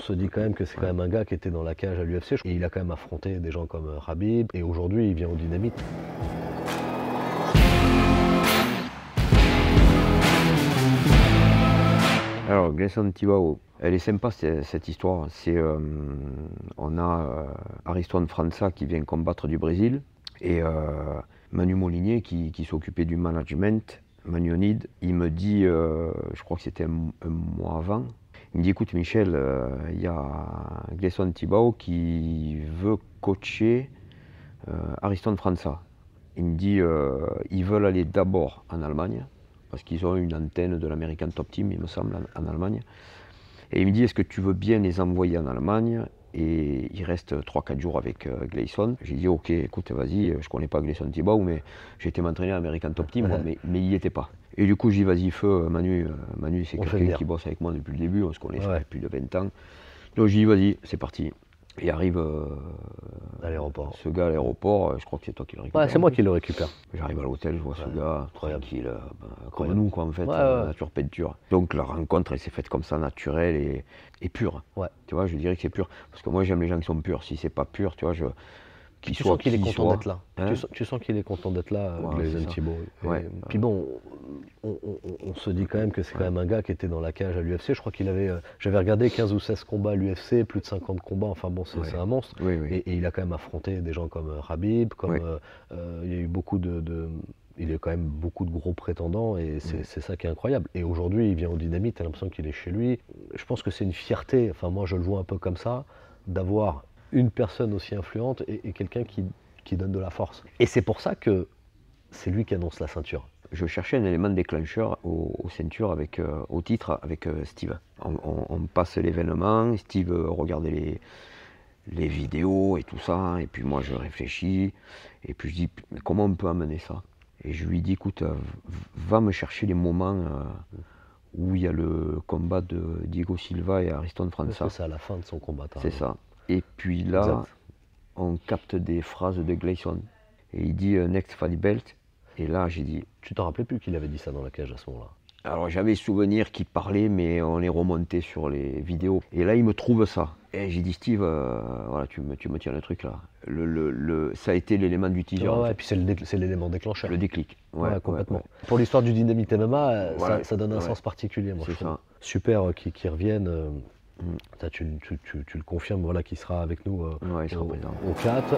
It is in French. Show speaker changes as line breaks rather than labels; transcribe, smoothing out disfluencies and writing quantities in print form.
se dit quand même que c'est quand même un gars qui était dans la cage à l'UFC et il a quand même affronté des gens comme Khabib et aujourd'hui il vient au Dynamite.
Alors, Gleison Tibau, elle est sympa cette histoire. On a Ariston França qui vient combattre du Brésil et Manu Molinier qui s'occupait du management. Manionide, il me dit, je crois que c'était un mois avant, il me dit écoute Michel, il y a Gleison Tibau qui veut coacher Ariston França. Il me dit ils veulent aller d'abord en Allemagne parce qu'ils ont une antenne de l'American Top Team, il me semble, en Allemagne. Et il me dit, est-ce que tu veux bien les envoyer en Allemagne? Et il reste 3-4 jours avec Gleison. J'ai dit, ok, écoute, vas-y, je ne connais pas Gleison Tibau, mais j'ai été m'entraîner à l'American Top Team, moi, mais il n'y était pas. Et du coup, je dis, vas-y, feu, Manu, c'est quelqu'un qui bosse avec moi depuis le début, on se connaît, ça fait plus de 20 ans. Donc je dis, vas-y, c'est parti. Et arrive
À l'aéroport.
Ce gars à l'aéroport, je crois que c'est toi qui le récupère.
Ouais, c'est moi qui le récupère.
J'arrive à l'hôtel, je vois ce gars, tranquille, comme
Incroyable.
nous quoi en fait, nature peinture. Donc la rencontre elle s'est faite comme ça, naturelle et pure.
Ouais.
Tu vois, je dirais que c'est pur. Parce que moi j'aime les gens qui sont purs. Si c'est pas pur, tu vois,
Tu sens qu'il est content d'être là.
Hein,
tu sens qu'il est content d'être là,
ouais,
Gleison Tibau.
Ouais.
Puis bon, on se dit quand même que c'est quand même un gars qui était dans la cage à l'UFC. Je crois qu'il avait, j'avais regardé 15 ou 16 combats à l'UFC, plus de 50 combats. Enfin bon, c'est un monstre.
Oui, oui.
Et il a quand même affronté des gens comme Khabib, comme il y a eu beaucoup il y a quand même beaucoup de gros prétendants et c'est ça qui est incroyable. Et aujourd'hui, il vient au Dynamite, t'as l'impression qu'il est chez lui. Je pense que c'est une fierté, enfin moi je le vois un peu comme ça, d'avoir une personne aussi influente et quelqu'un qui donne de la force. Et c'est pour ça que c'est lui qui annonce la ceinture.
Je cherchais un élément déclencheur aux ceintures au titre avec Steve. On passe l'événement, Steve regardait les vidéos et tout ça, et puis moi je réfléchis, et puis je dis mais comment on peut amener ça? Et je lui dis écoute, va me chercher les moments où il y a le combat de Diego Silva et Ariston França.
C'est à la fin de son combat.
C'est ça. Et puis là, exact. On capte des phrases de Gleison. Et il dit next fight belt. Et là, j'ai dit.
Tu t'en rappelais plus qu'il avait dit ça dans la cage à ce moment-là?
Alors j'avais souvenir qu'il parlait, mais on est remonté sur les vidéos. Et là, il me trouve ça. Et j'ai dit Steve, voilà, tu me tiens le truc là. Ça a été l'élément du teaser.
Ouais, et puis c'est l'élément déclencheur.
Le déclic.
Ouais, complètement. Ouais. Pour l'histoire du Dynamite MMA, voilà, ça donne un sens particulier, moi je trouve. Ça. Super qu'ils reviennent. Ça, tu le confirmes, voilà, qu'il sera avec nous
il sera présent.
au 4.